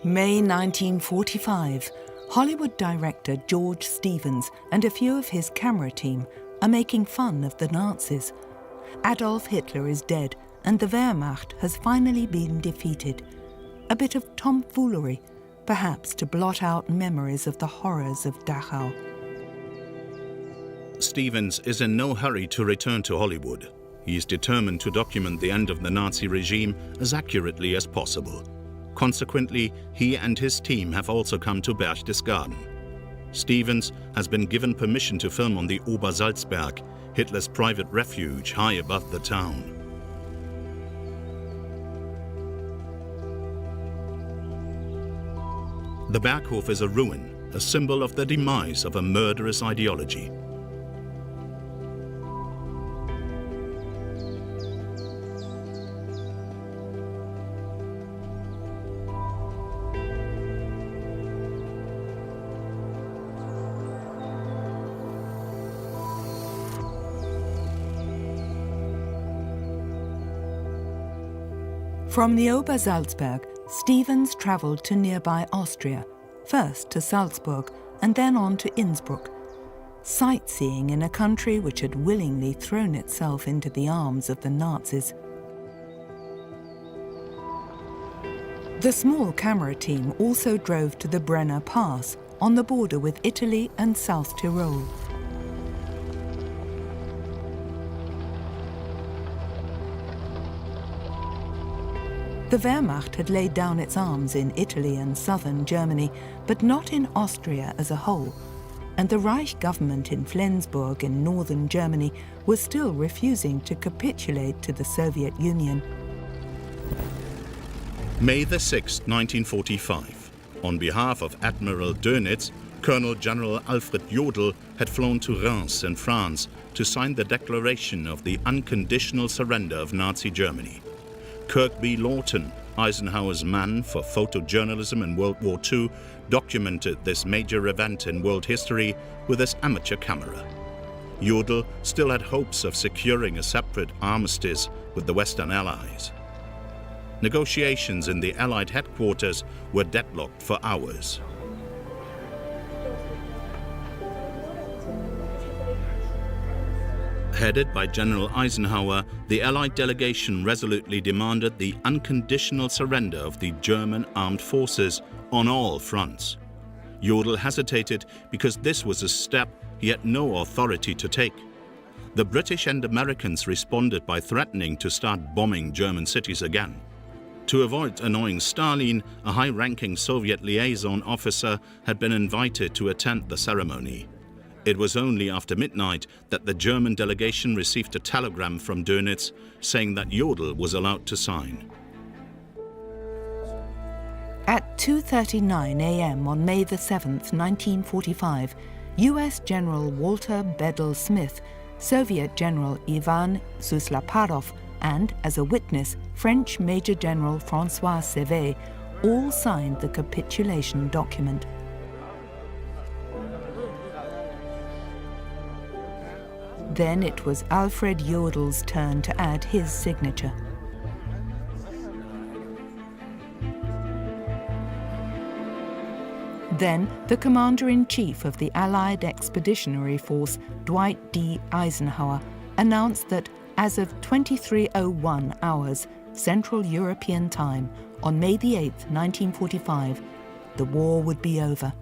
May 1945, Hollywood director George Stevens and a few of his camera team are making fun of the Nazis. Adolf Hitler is dead and the Wehrmacht has finally been defeated. A bit of tomfoolery, perhaps to blot out memories of the horrors of Dachau. Stevens is in no hurry to return to Hollywood. He is determined to document the end of the Nazi regime as accurately as possible. Consequently, he and his team have also come to Berchtesgaden. Stevens has been given permission to film on the Obersalzberg, Hitler's private refuge high above the town. The Berghof is a ruin, a symbol of the demise of a murderous ideology. From the Obersalzberg, Stevens travelled to nearby Austria, first to Salzburg and then on to Innsbruck, sightseeing in a country which had willingly thrown itself into the arms of the Nazis. The small camera team also drove to the Brenner Pass, on the border with Italy and South Tyrol. The Wehrmacht had laid down its arms in Italy and southern Germany, but not in Austria as a whole, and the Reich government in Flensburg in northern Germany was still refusing to capitulate to the Soviet Union. May the 6th, 1945. On behalf of Admiral Dönitz, Colonel General Alfred Jodl had flown to Reims in France to sign the declaration of the unconditional surrender of Nazi Germany. Kirk B. Lawton, Eisenhower's man for photojournalism in World War II, documented this major event in world history with his amateur camera. Jodl still had hopes of securing a separate armistice with the Western Allies. Negotiations in the Allied headquarters were deadlocked for hours. Headed by General Eisenhower, the Allied delegation resolutely demanded the unconditional surrender of the German armed forces on all fronts. Jodl hesitated because this was a step he had no authority to take. The British and Americans responded by threatening to start bombing German cities again. To avoid annoying Stalin, a high-ranking Soviet liaison officer had been invited to attend the ceremony. It was only after midnight that the German delegation received a telegram from Dönitz saying that Jodl was allowed to sign. At 2:39 a.m. on May the 7th, 1945, US General Walter Bedell Smith, Soviet General Ivan Suslaparov, and, as a witness, French Major General François Sévé all signed the capitulation document. Then it was Alfred Jodl's turn to add his signature. Then the Commander-in-Chief of the Allied Expeditionary Force, Dwight D. Eisenhower, announced that as of 23:01 hours, Central European time, on May the 8th, 1945, the war would be over.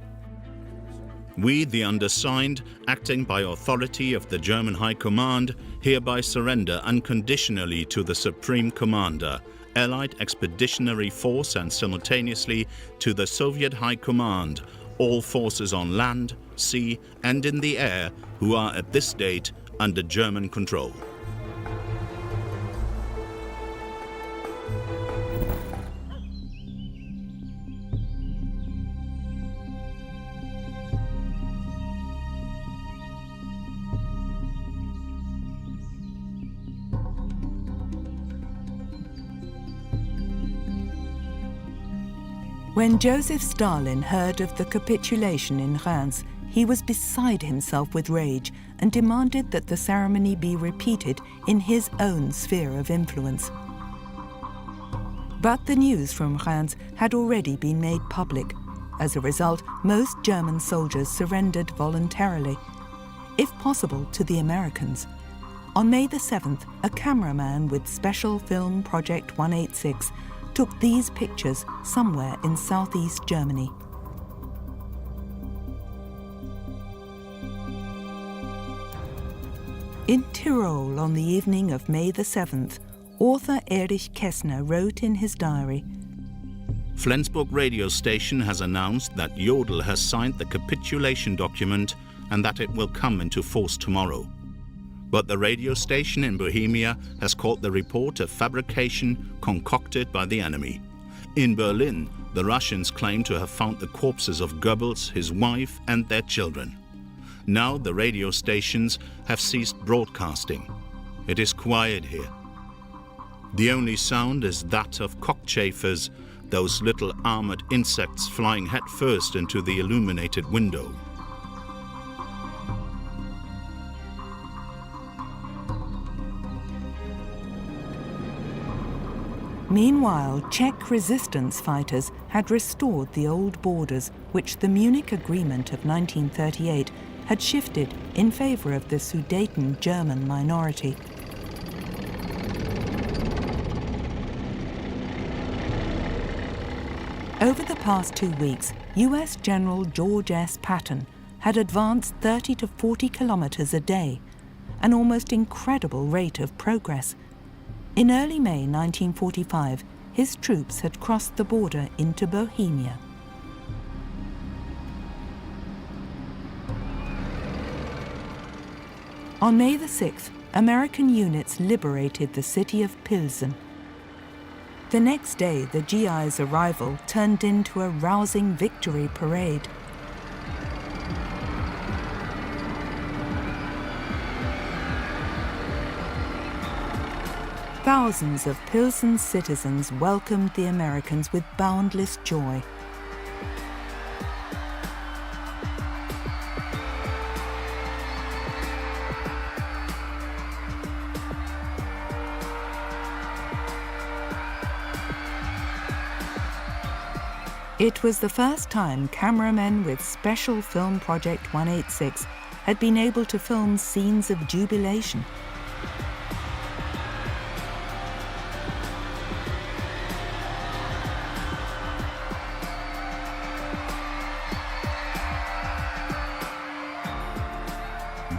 We, the undersigned, acting by authority of the German High Command, hereby surrender unconditionally to the Supreme Commander, Allied Expeditionary Force, and simultaneously to the Soviet High Command, all forces on land, sea, and in the air who are at this date under German control. When Joseph Stalin heard of the capitulation in Reims, he was beside himself with rage and demanded that the ceremony be repeated in his own sphere of influence. But the news from Reims had already been made public. As a result, most German soldiers surrendered voluntarily, if possible to the Americans. On May the 7th, a cameraman with Special Film Project 186 took these pictures somewhere in southeast Germany. In Tyrol on the evening of May the 7th, author Erich Kästner wrote in his diary, Flensburg radio station has announced that Jodl has signed the capitulation document and that it will come into force tomorrow. But the radio station in Bohemia has called the report a fabrication concocted by the enemy. In Berlin, the Russians claim to have found the corpses of Goebbels, his wife, and their children. Now the radio stations have ceased broadcasting. It is quiet here. The only sound is that of cockchafers, those little armored insects flying headfirst into the illuminated window. Meanwhile, Czech resistance fighters had restored the old borders which the Munich Agreement of 1938 had shifted in favor of the Sudeten German minority. Over the past 2 weeks, US General George S. Patton had advanced 30 to 40 kilometers a day, an almost incredible rate of progress. In early May 1945, his troops had crossed the border into Bohemia. On May the 6th, American units liberated the city of Pilsen. The next day, the GI's arrival turned into a rousing victory parade. Thousands of Pilsen's citizens welcomed the Americans with boundless joy. It was the first time cameramen with Special Film Project 186 had been able to film scenes of jubilation.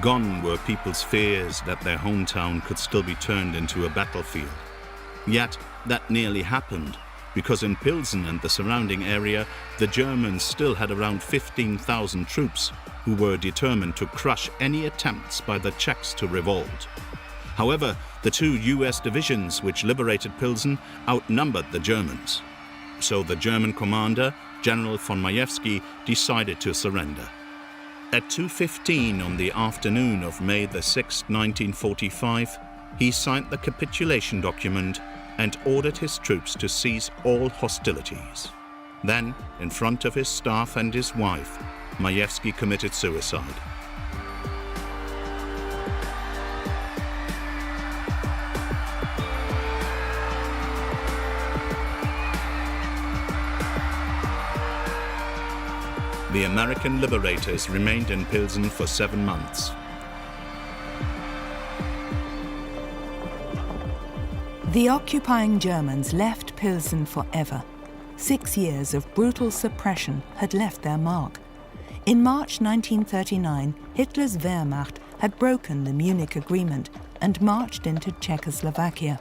Gone were people's fears that their hometown could still be turned into a battlefield. Yet that nearly happened, because in Pilsen and the surrounding area, the Germans still had around 15,000 troops who were determined to crush any attempts by the Czechs to revolt. However, the 2 US divisions which liberated Pilsen outnumbered the Germans. So the German commander, General von Majewski, decided to surrender. At 2:15 on the afternoon of May the 6th, 1945, he signed the capitulation document and ordered his troops to cease all hostilities. Then, in front of his staff and his wife, Majewski committed suicide. The American liberators remained in Pilsen for 7 months. The occupying Germans left Pilsen forever. 6 years of brutal suppression had left their mark. In March 1939, Hitler's Wehrmacht had broken the Munich Agreement and marched into Czechoslovakia.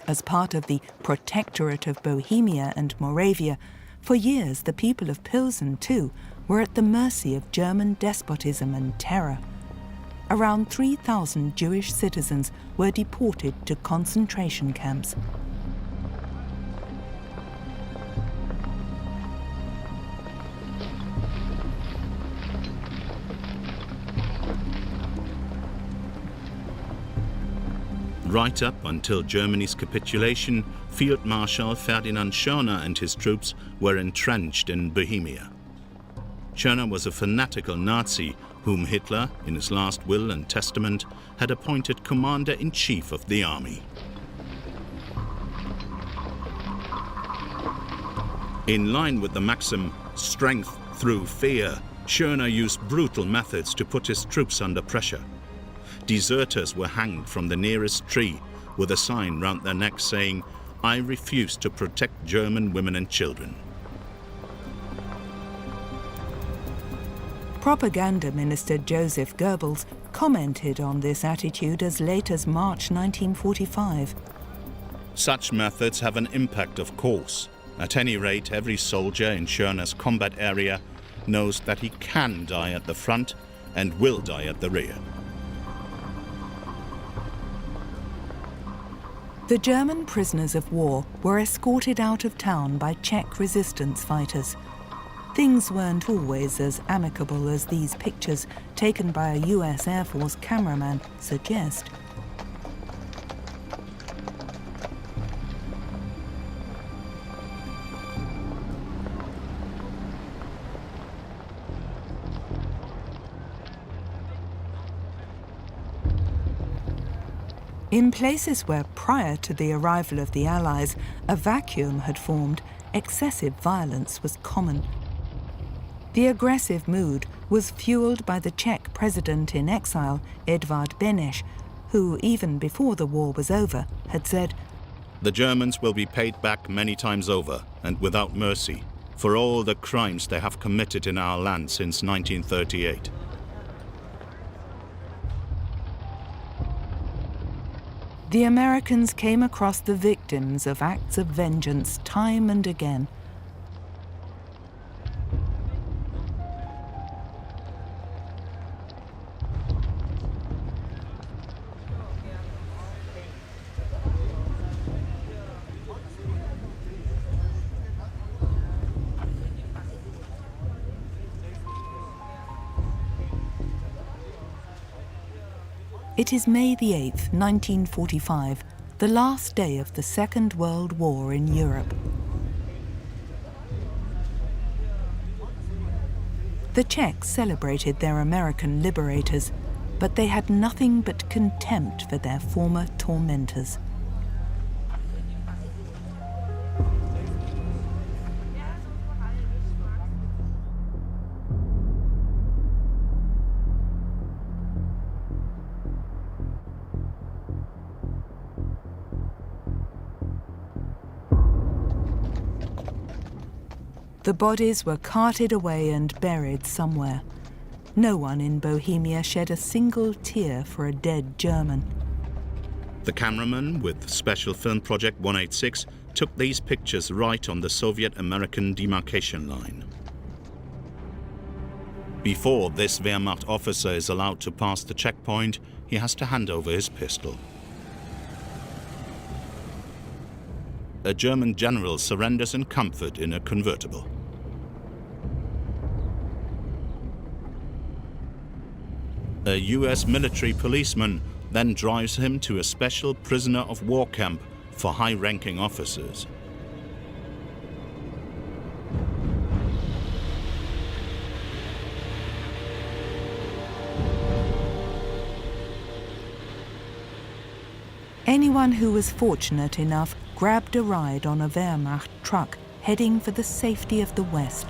As part of the Protectorate of Bohemia and Moravia, for years the people of Pilsen, too, were at the mercy of German despotism and terror. Around 3,000 Jewish citizens were deported to concentration camps. Right up until Germany's capitulation, Field Marshal Ferdinand Schörner and his troops were entrenched in Bohemia. Schörner was a fanatical Nazi whom Hitler, in his last will and testament, had appointed commander-in-chief of the army. In line with the maxim, strength through fear, Schörner used brutal methods to put his troops under pressure. Deserters were hanged from the nearest tree with a sign round their necks saying, "I refuse to protect German women and children." Propaganda Minister Joseph Goebbels commented on this attitude as late as March 1945. Such methods have an impact, of course. At any rate, every soldier in Schörner's combat area knows that he can die at the front and will die at the rear. The German prisoners of war were escorted out of town by Czech resistance fighters. Things weren't always as amicable as these pictures taken by a US Air Force cameraman suggest. In places where, prior to the arrival of the Allies, a vacuum had formed, excessive violence was common. The aggressive mood was fueled by the Czech president in exile, Edvard Beneš, who, even before the war was over, had said, "The Germans will be paid back many times over, and without mercy, for all the crimes they have committed in our land since 1938. The Americans came across the victims of acts of vengeance time and again. It is May the 8th, 1945, the last day of the Second World War in Europe. The Czechs celebrated their American liberators, but they had nothing but contempt for their former tormentors. The bodies were carted away and buried somewhere. No one in Bohemia shed a single tear for a dead German. The cameraman with Special Film Project 186 took these pictures right on the Soviet-American demarcation line. Before this Wehrmacht officer is allowed to pass the checkpoint, he has to hand over his pistol. A German general surrenders in comfort in a convertible. A US military policeman then drives him to a special prisoner of war camp for high-ranking officers. Anyone who was fortunate enough grabbed a ride on a Wehrmacht truck heading for the safety of the West.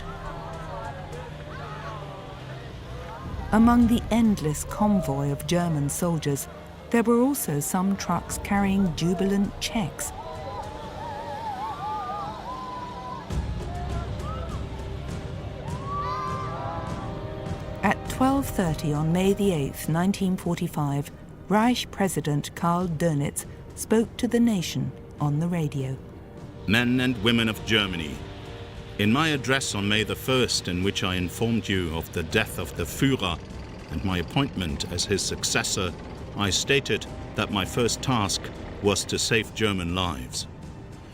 Among the endless convoy of German soldiers, there were also some trucks carrying jubilant Czechs. At 12:30 on May the 8th, 1945, Reich President Karl Dönitz spoke to the nation on the radio. Men and women of Germany, in my address on May the 1st, in which I informed you of the death of the Führer and my appointment as his successor, I stated that my first task was to save German lives.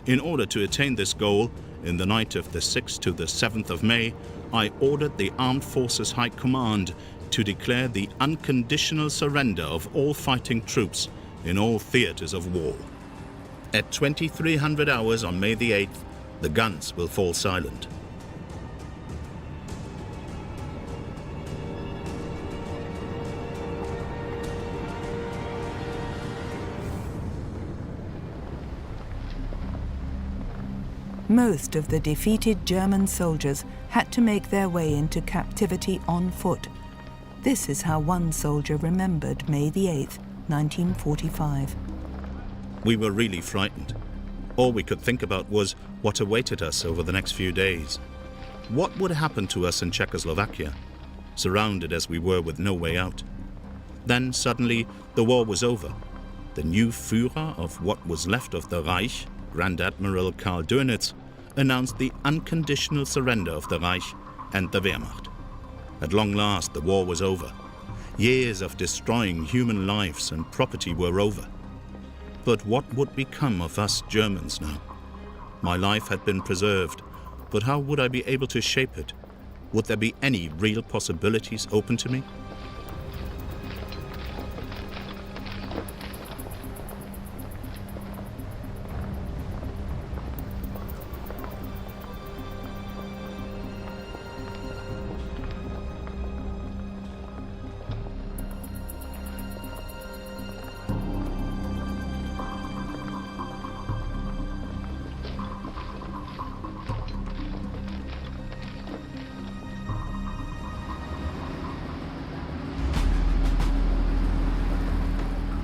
In order to attain this goal, in the night of the 6th to the 7th of May, I ordered the Armed Forces High Command to declare the unconditional surrender of all fighting troops in all theaters of war. At 2300 hours on May the 8th, the guns will fall silent. most of the defeated German soldiers had to make their way into captivity on foot. This is how one soldier remembered May the 8th, 1945. We were really frightened. All we could think about was what awaited us over the next few days. What would happen to us in Czechoslovakia, surrounded as we were with no way out? Then suddenly the war was over. The new Führer of what was left of the Reich, Grand Admiral Karl Dönitz, announced the unconditional surrender of the Reich and the Wehrmacht. At long last the war was over. Years of destroying human lives and property were over. But what would become of us Germans now? My life had been preserved, but how would I be able to shape it? Would there be any real possibilities open to me?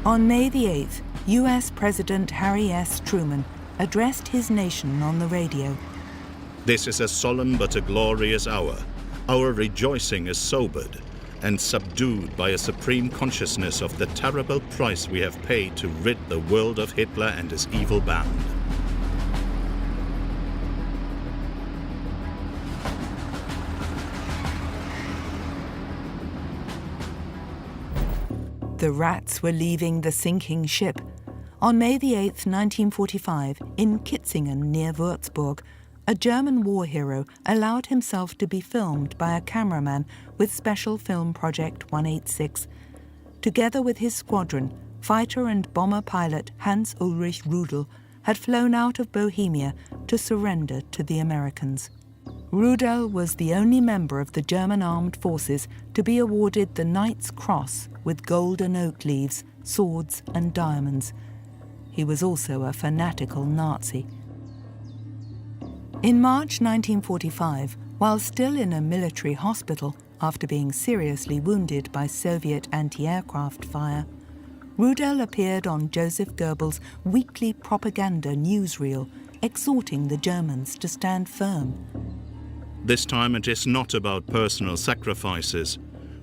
On May the 8th, US President Harry S. Truman addressed his nation on the radio. This is a solemn but a glorious hour. Our rejoicing is sobered and subdued by a supreme consciousness of the terrible price we have paid to rid the world of Hitler and his evil band. The rats were leaving the sinking ship. On May the 8th, 1945, in Kitzingen near Würzburg, a German war hero allowed himself to be filmed by a cameraman with Special Film Project 186. Together with his squadron, fighter and bomber pilot Hans Ulrich Rudel had flown out of Bohemia to surrender to the Americans. Rudel was the only member of the German armed forces to be awarded the Knight's Cross with golden oak leaves, swords and diamonds. He was also a fanatical Nazi. In March 1945, while still in a military hospital after being seriously wounded by Soviet anti-aircraft fire, Rudel appeared on Joseph Goebbels' weekly propaganda newsreel, exhorting the Germans to stand firm. This time it is not about personal sacrifices.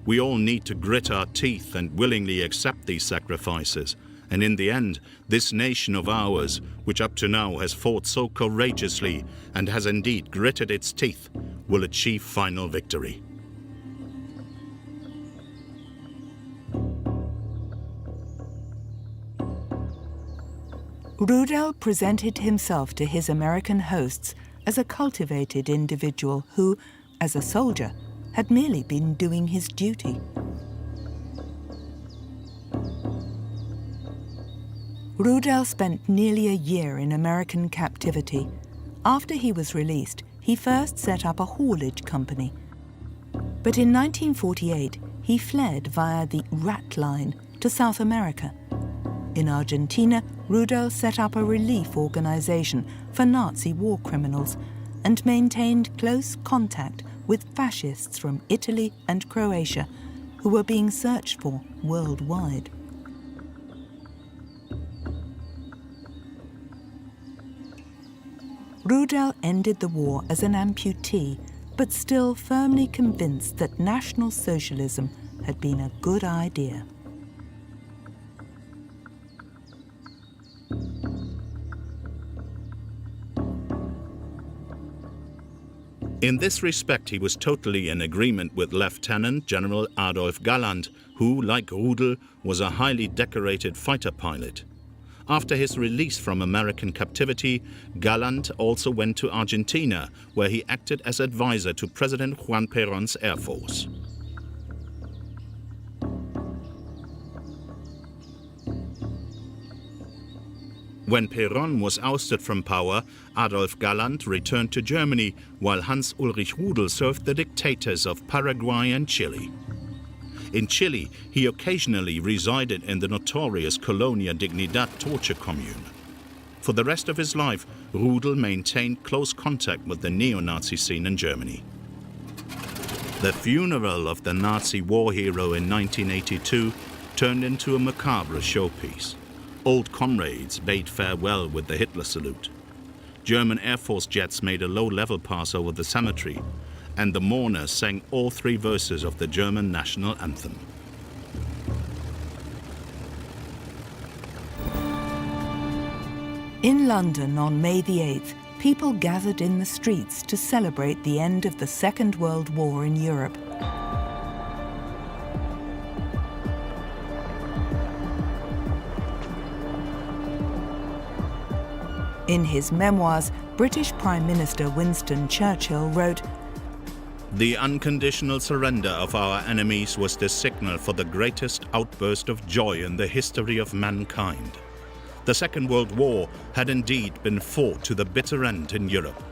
We all need to grit our teeth and willingly accept these sacrifices. And in the end, this nation of ours, which up to now has fought so courageously and has indeed gritted its teeth, will achieve final victory. Rudel presented himself to his American hosts as a cultivated individual who, as a soldier, had merely been doing his duty. Rudel spent nearly a year in American captivity. After he was released, he first set up a haulage company. But in 1948, he fled via the Rat Line to South America. In Argentina, Rudel set up a relief organization for Nazi war criminals and maintained close contact with fascists from Italy and Croatia who were being searched for worldwide. Rudel ended the war as an amputee, but still firmly convinced that National Socialism had been a good idea. In this respect, he was totally in agreement with Lieutenant General Adolf Galland, who, like Rudel, was a highly decorated fighter pilot. After his release from American captivity, Galland also went to Argentina, where he acted as advisor to President Juan Perón's Air Force. When Perón was ousted from power, Adolf Galland returned to Germany, while Hans Ulrich Rudel served the dictators of Paraguay and Chile. In Chile, he occasionally resided in the notorious Colonia Dignidad torture commune. For the rest of his life, Rudel maintained close contact with the neo-Nazi scene in Germany. The funeral of the Nazi war hero in 1982 turned into a macabre showpiece. Old comrades bade farewell with the Hitler salute. German Air Force jets made a low-level pass over the cemetery, and the mourners sang all three verses of the German national anthem. In London on May the 8th, people gathered in the streets to celebrate the end of the Second World War in Europe. In his memoirs, British Prime Minister Winston Churchill wrote, "The unconditional surrender of our enemies was the signal for the greatest outburst of joy in the history of mankind. The Second World War had indeed been fought to the bitter end in Europe.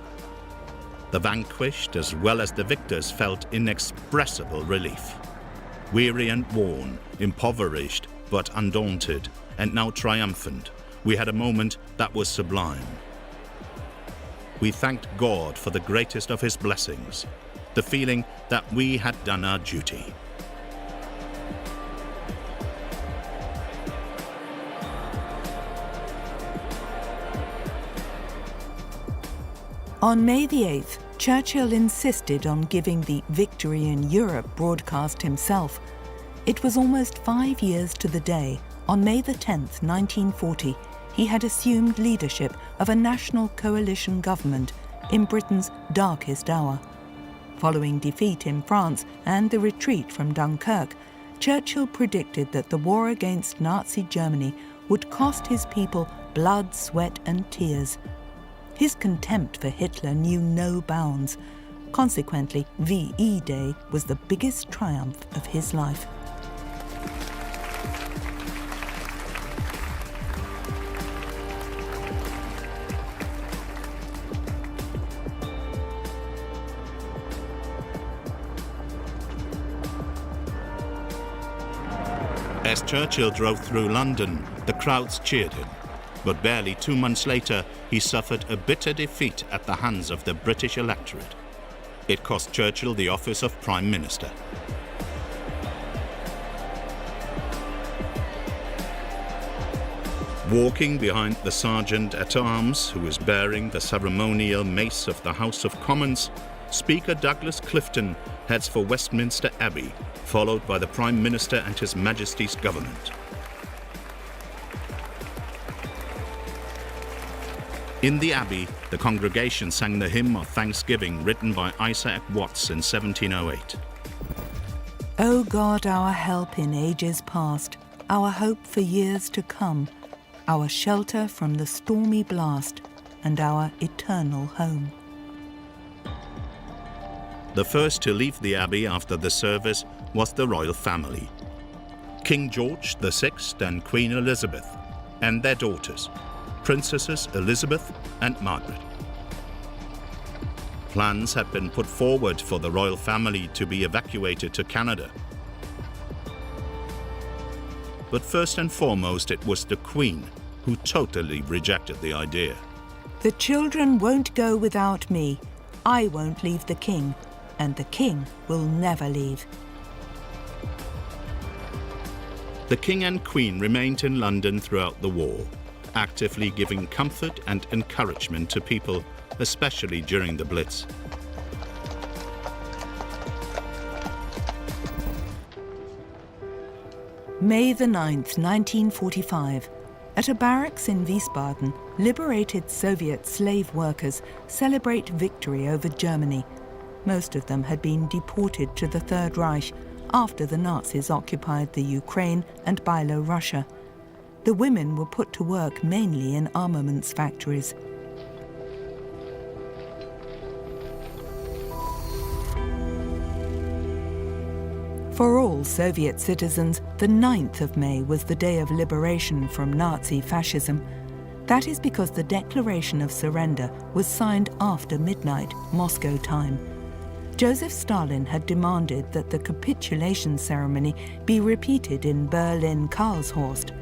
The vanquished as well as the victors felt inexpressible relief. Weary and worn, impoverished but undaunted, and now triumphant, we had a moment that was sublime. We thanked God for the greatest of his blessings, the feeling that we had done our duty." On May the 8th, Churchill insisted on giving the Victory in Europe broadcast himself. It was almost 5 years to the day, on May the 10th, 1940, he had assumed leadership of a national coalition government in Britain's darkest hour. Following defeat in France and the retreat from Dunkirk, Churchill predicted that the war against Nazi Germany would cost his people blood, sweat and tears. His contempt for Hitler knew no bounds. Consequently, VE Day was the biggest triumph of his life. As Churchill drove through London, the crowds cheered him. But barely 2 months later, he suffered a bitter defeat at the hands of the British electorate. It cost Churchill the office of Prime Minister. Walking behind the Sergeant-at-Arms, who is bearing the ceremonial mace of the House of Commons, Speaker Douglas Clifton heads for Westminster Abbey, followed by the Prime Minister and His Majesty's government. In the Abbey, the congregation sang the hymn of thanksgiving written by Isaac Watts in 1708. O God, our help in ages past, our hope for years to come, our shelter from the stormy blast, and our eternal home. The first to leave the Abbey after the service was the royal family. King George VI and Queen Elizabeth, and their daughters, Princesses Elizabeth and Margaret. Plans had been put forward for the royal family to be evacuated to Canada. But first and foremost, it was the Queen who totally rejected the idea. The children won't go without me. I won't leave the king, and the king will never leave. The King and Queen remained in London throughout the war, actively giving comfort and encouragement to people, especially during the Blitz. May the 9th, 1945. At a barracks in Wiesbaden, liberated Soviet slave workers celebrate victory over Germany. Most of them had been deported to the Third Reich after the Nazis occupied the Ukraine and Belarus. The women were put to work mainly in armaments factories. For all Soviet citizens, the 9th of May was the day of liberation from Nazi fascism. That is because the Declaration of Surrender was signed after midnight, Moscow time. Joseph Stalin had demanded that the capitulation ceremony be repeated in Berlin-Karlshorst.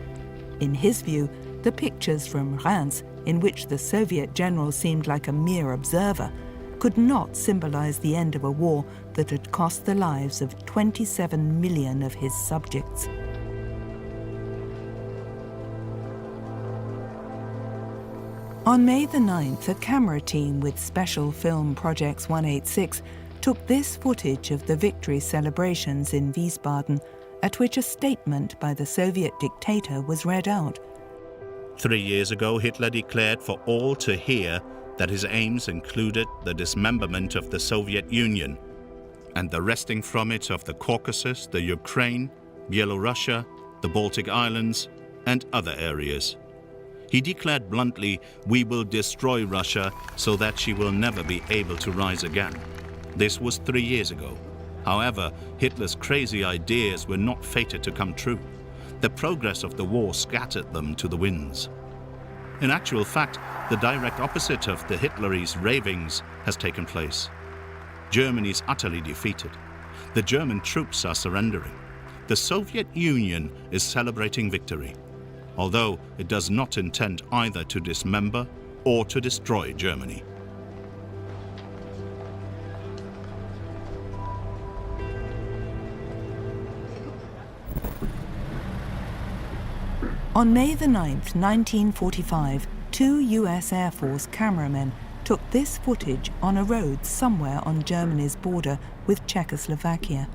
In his view, the pictures from Reims in which the Soviet general seemed like a mere observer, could not symbolize the end of a war that had cost the lives of 27 million of his subjects. On May the 9th, a camera team with Special Film Projects 186 took this footage of the victory celebrations in Wiesbaden, at which a statement by the Soviet dictator was read out. 3 years ago, Hitler declared for all to hear that his aims included the dismemberment of the Soviet Union and the wresting from it of the Caucasus, the Ukraine, Byelorussia, the Baltic Islands, and other areas. He declared bluntly, "We will destroy Russia so that she will never be able to rise again." This was 3 years ago. However, Hitler's crazy ideas were not fated to come true. The progress of the war scattered them to the winds. In actual fact, the direct opposite of the Hitlerese ravings has taken place. Germany is utterly defeated. The German troops are surrendering. The Soviet Union is celebrating victory, although it does not intend either to dismember or to destroy Germany. On May the 9th, 1945, 2 US Air Force cameramen took this footage on a road somewhere on Germany's border with Czechoslovakia.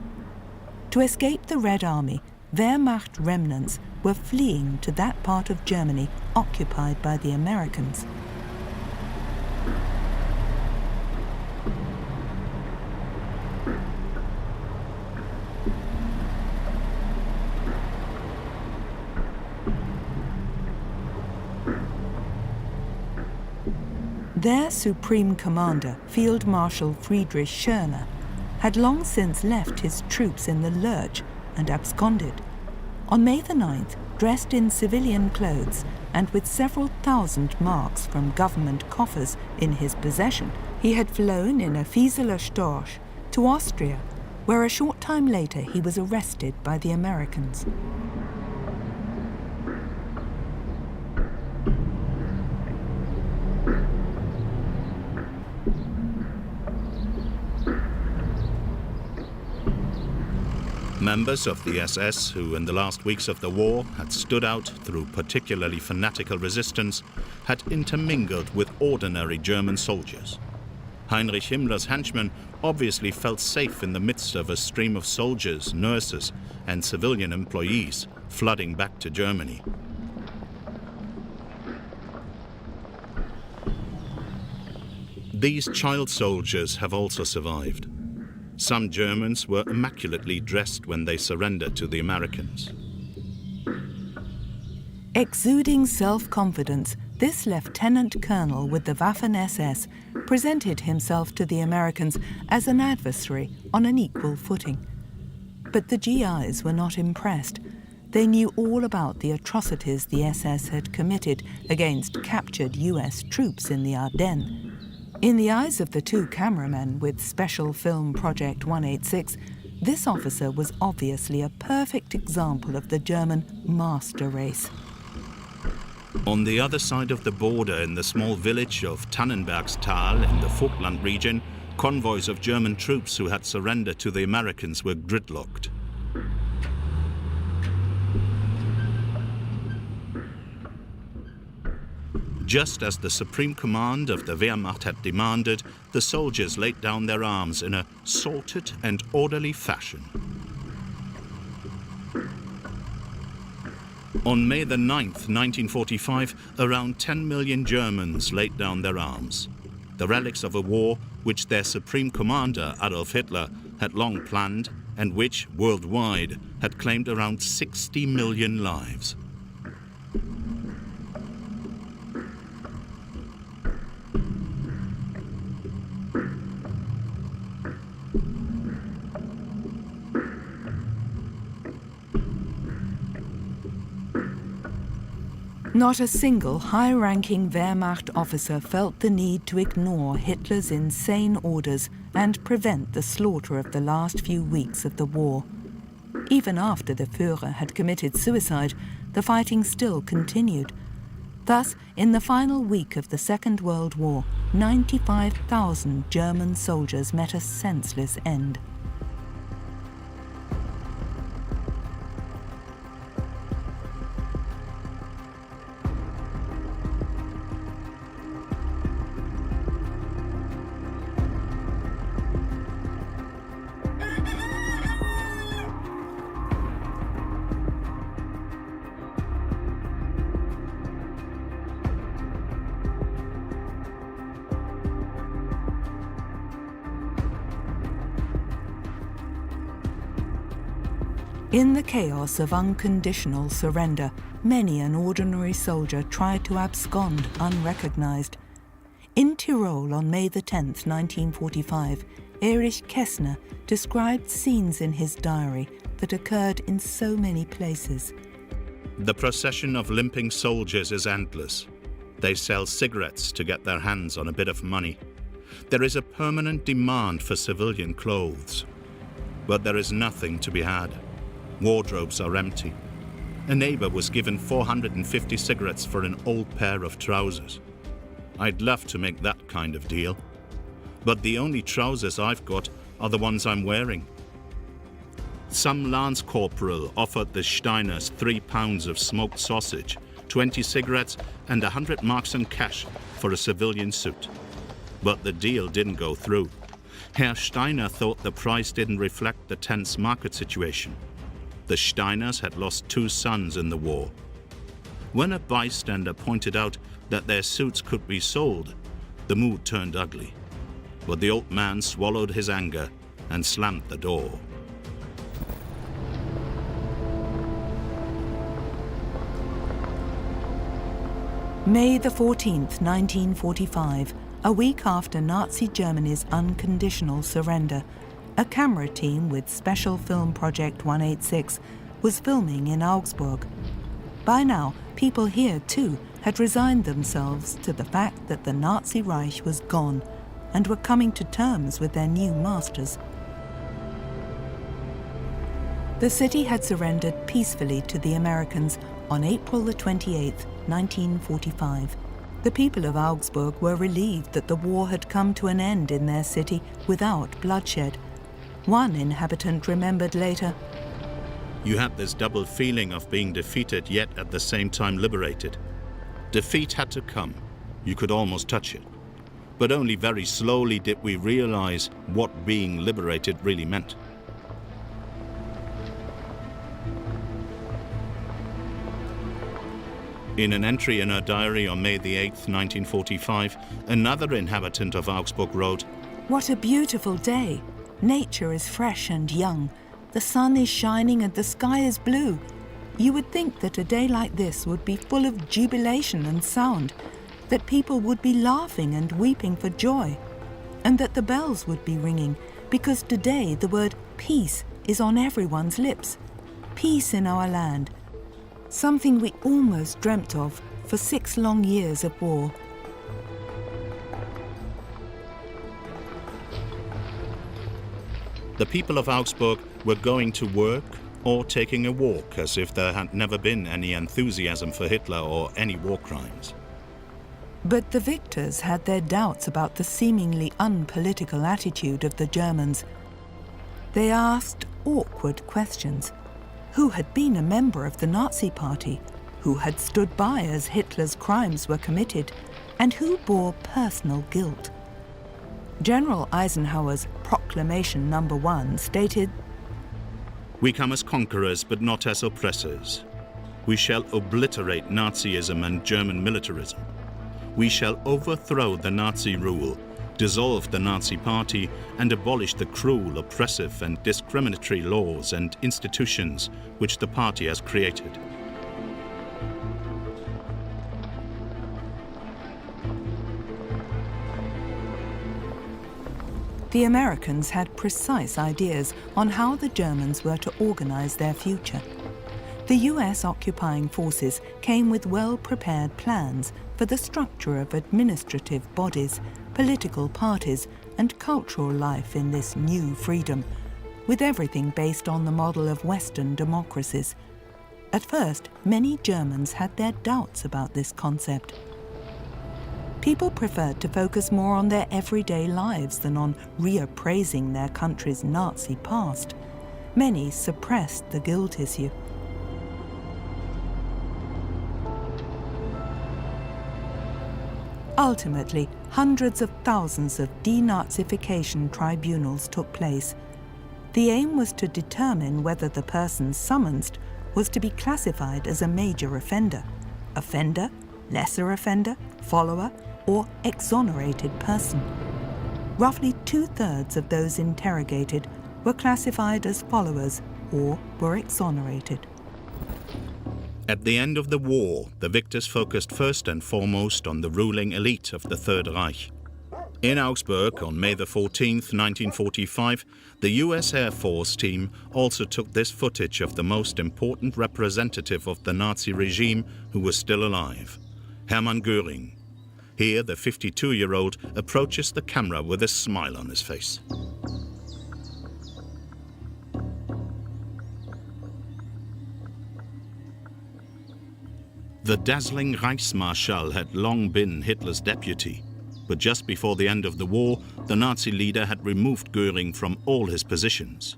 To escape the Red Army, Wehrmacht remnants were fleeing to that part of Germany occupied by the Americans. Their supreme commander, Field Marshal Friedrich Schörner, had long since left his troops in the lurch and absconded. On May the 9th, dressed in civilian clothes and with several thousand marks from government coffers in his possession, he had flown in a Fieseler Storch to Austria, where a short time later he was arrested by the Americans. Members of the SS, who in the last weeks of the war had stood out through particularly fanatical resistance, had intermingled with ordinary German soldiers. Heinrich Himmler's henchmen obviously felt safe in the midst of a stream of soldiers, nurses, and civilian employees flooding back to Germany. These child soldiers have also survived. Some Germans were immaculately dressed when they surrendered to the Americans. Exuding self-confidence, this lieutenant colonel with the Waffen-SS presented himself to the Americans as an adversary on an equal footing. But the GIs were not impressed. They knew all about the atrocities the SS had committed against captured US troops in the Ardennes. In the eyes of the 2 cameramen with Special Film Project 186, this officer was obviously a perfect example of the German master race. On the other side of the border, in the small village of Tannenbergstal in the Vogtland region, convoys of German troops who had surrendered to the Americans were gridlocked. Just as the Supreme Command of the Wehrmacht had demanded, the soldiers laid down their arms in a sorted and orderly fashion. On May the 9th, 1945, around 10 million Germans laid down their arms, the relics of a war which their Supreme Commander, Adolf Hitler, had long planned and which, worldwide, had claimed around 60 million lives. Not a single high-ranking Wehrmacht officer felt the need to ignore Hitler's insane orders and prevent the slaughter of the last few weeks of the war. Even after the Führer had committed suicide, the fighting still continued. Thus, in the final week of the Second World War, 95,000 German soldiers met a senseless end. In the chaos of unconditional surrender, many an ordinary soldier tried to abscond unrecognized. In Tyrol on May 10, 1945, Erich Kästner described scenes in his diary that occurred in so many places. The procession of limping soldiers is endless. They sell cigarettes to get their hands on a bit of money. There is a permanent demand for civilian clothes. But there is nothing to be had. Wardrobes are empty. A neighbor was given 450 cigarettes for an old pair of trousers. I'd love to make that kind of deal. But the only trousers I've got are the ones I'm wearing. Some lance corporal offered the Steiners 3 pounds of smoked sausage, 20 cigarettes and 100 marks in cash for a civilian suit. But the deal didn't go through. Herr Steiner thought the price didn't reflect the tense market situation. The Steiners had lost 2 sons in the war. When a bystander pointed out that their suits could be sold, the mood turned ugly. But the old man swallowed his anger and slammed the door. May 14, 1945, a week after Nazi Germany's unconditional surrender, a camera team with Special Film Project 186 was filming in Augsburg. By now, people here too had resigned themselves to the fact that the Nazi Reich was gone and were coming to terms with their new masters. The city had surrendered peacefully to the Americans on April 28, 1945. The people of Augsburg were relieved that the war had come to an end in their city without bloodshed. One inhabitant remembered later, "You had this double feeling of being defeated yet at the same time liberated. Defeat had to come. You could almost touch it. But only very slowly did we realize what being liberated really meant." In an entry in her diary on May 8, 1945, another inhabitant of Augsburg wrote, "What a beautiful day! Nature is fresh and young. The sun is shining and the sky is blue. You would think that a day like this would be full of jubilation and sound, that people would be laughing and weeping for joy, and that the bells would be ringing, because today the word peace is on everyone's lips. Peace in our land, something we almost dreamt of for 6 long years of war." The people of Augsburg were going to work or taking a walk as if there had never been any enthusiasm for Hitler or any war crimes. But the victors had their doubts about the seemingly unpolitical attitude of the Germans. They asked awkward questions. Who had been a member of the Nazi Party? Who had stood by as Hitler's crimes were committed? And who bore personal guilt? General Eisenhower's Proclamation No. 1 stated, "We come as conquerors but not as oppressors. We shall obliterate Nazism and German militarism. We shall overthrow the Nazi rule, dissolve the Nazi Party, and abolish the cruel, oppressive and discriminatory laws and institutions which the party has created." The Americans had precise ideas on how the Germans were to organize their future. The US occupying forces came with well-prepared plans for the structure of administrative bodies, political parties, and cultural life in this new freedom, with everything based on the model of Western democracies. At first, many Germans had their doubts about this concept. People preferred to focus more on their everyday lives than on reappraising their country's Nazi past. Many suppressed the guilt issue. Ultimately, hundreds of thousands of denazification tribunals took place. The aim was to determine whether the person summoned was to be classified as a major offender, lesser offender, follower, or exonerated person. Roughly 2/3 of those interrogated were classified as followers or were exonerated. At the end of the war, the victors focused first and foremost on the ruling elite of the Third Reich. In Augsburg, on May 14, 1945, the US Air Force team also took this footage of the most important representative of the Nazi regime who was still alive, Hermann Göring. Here, the 52-year-old approaches the camera with a smile on his face. The dazzling Reichsmarschall had long been Hitler's deputy, but just before the end of the war, the Nazi leader had removed Göring from all his positions.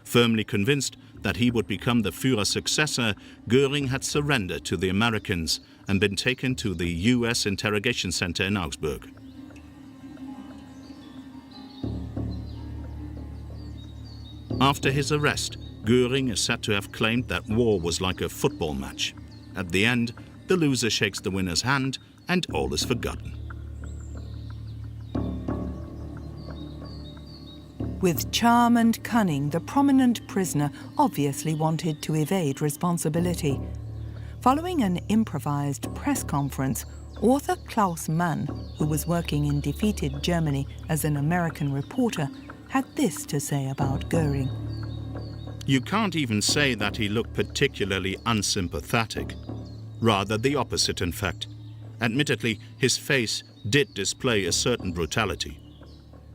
Firmly convinced that he would become the Führer's successor, Göring had surrendered to the Americans and been taken to the US interrogation center in Augsburg. After his arrest, Göring is said to have claimed that war was like a football match. At the end, the loser shakes the winner's hand and all is forgotten. With charm and cunning, the prominent prisoner obviously wanted to evade responsibility. Following an improvised press conference, author Klaus Mann, who was working in defeated Germany as an American reporter, had this to say about Göring. You can't even say that he looked particularly unsympathetic. Rather the opposite, in fact. Admittedly, his face did display a certain brutality.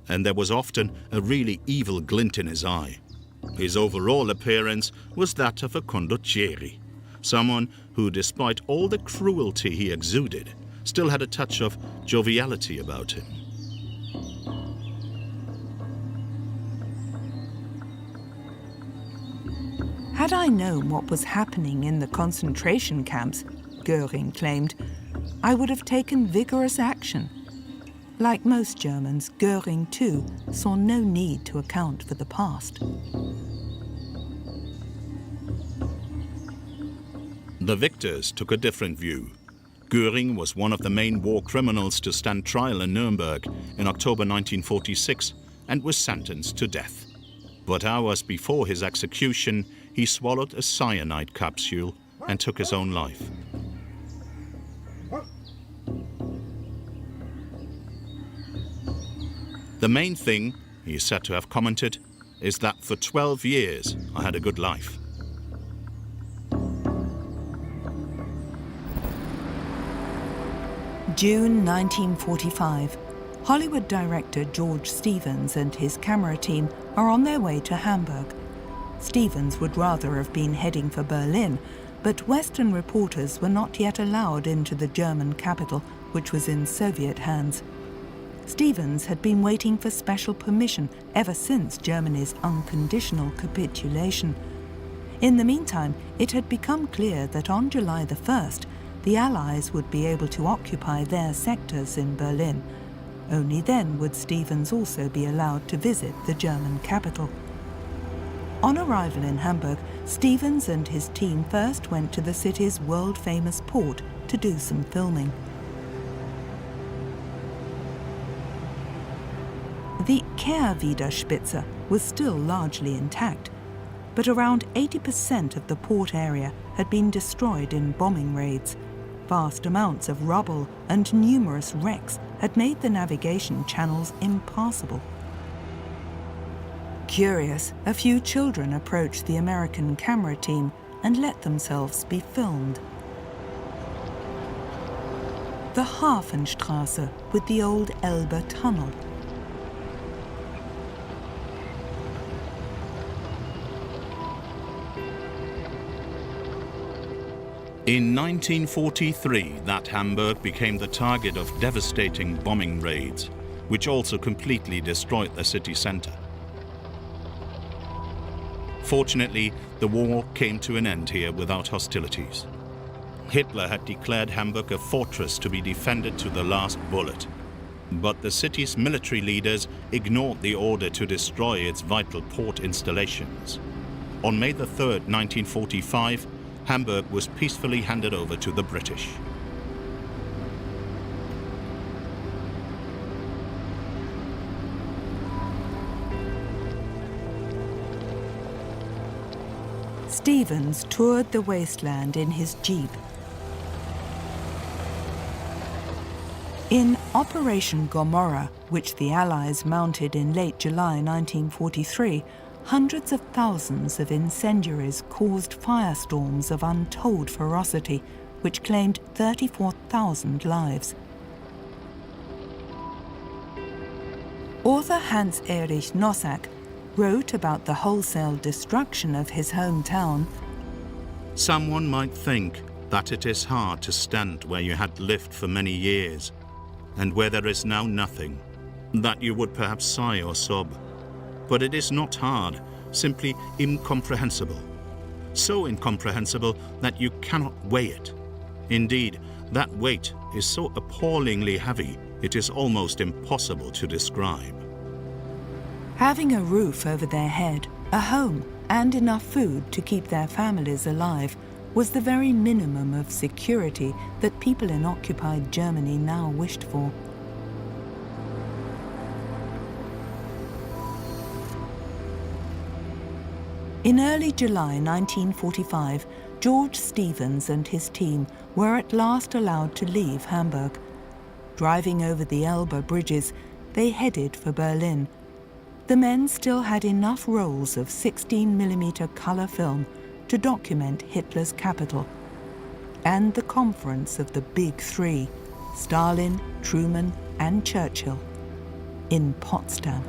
And there was often a really evil glint in his eye. His overall appearance was that of a condottieri, someone who, despite all the cruelty he exuded, still had a touch of joviality about him. Had I known what was happening in the concentration camps, Göring claimed, I would have taken vigorous action. Like most Germans, Göring too saw no need to account for the past. The victors took a different view. Göring was one of the main war criminals to stand trial in Nuremberg in October 1946 and was sentenced to death. But hours before his execution, he swallowed a cyanide capsule and took his own life. The main thing, he is said to have commented, is that for 12 years I had a good life. June 1945. Hollywood director George Stevens and his camera team are on their way to Hamburg. Stevens would rather have been heading for Berlin, but Western reporters were not yet allowed into the German capital, which was in Soviet hands. Stevens had been waiting for special permission ever since Germany's unconditional capitulation. In the meantime, it had become clear that on July the 1st, the Allies would be able to occupy their sectors in Berlin. Only then would Stevens also be allowed to visit the German capital. On arrival in Hamburg, Stevens and his team first went to the city's world-famous port to do some filming. The Kehrwiederspitze was still largely intact, but around 80% of the port area had been destroyed in bombing raids. Vast amounts of rubble and numerous wrecks had made the navigation channels impassable. Curious, a few children approached the American camera team and let themselves be filmed. The Hafenstraße with the old Elbe tunnel. In 1943, that Hamburg became the target of devastating bombing raids, which also completely destroyed the city center. Fortunately, the war came to an end here without hostilities. Hitler had declared Hamburg a fortress to be defended to the last bullet. But the city's military leaders ignored the order to destroy its vital port installations. On May 3rd, 1945, Hamburg was peacefully handed over to the British. Stevens toured the wasteland in his jeep. In Operation Gomorrah, which the Allies mounted in late July 1943, hundreds of thousands of incendiaries caused firestorms of untold ferocity, which claimed 34,000 lives. Author Hans Erich Nossack wrote about the wholesale destruction of his hometown. Someone might think that it is hard to stand where you had lived for many years, and where there is now nothing, that you would perhaps sigh or sob. But it is not hard, simply incomprehensible. So incomprehensible that you cannot weigh it. Indeed, that weight is so appallingly heavy, it is almost impossible to describe. Having a roof over their head, a home, and enough food to keep their families alive was the very minimum of security that people in occupied Germany now wished for. In early July 1945, George Stevens and his team were at last allowed to leave Hamburg. Driving over the Elbe bridges, they headed for Berlin. The men still had enough rolls of 16mm color film to document Hitler's capital and the conference of the Big Three, Stalin, Truman, and Churchill, in Potsdam.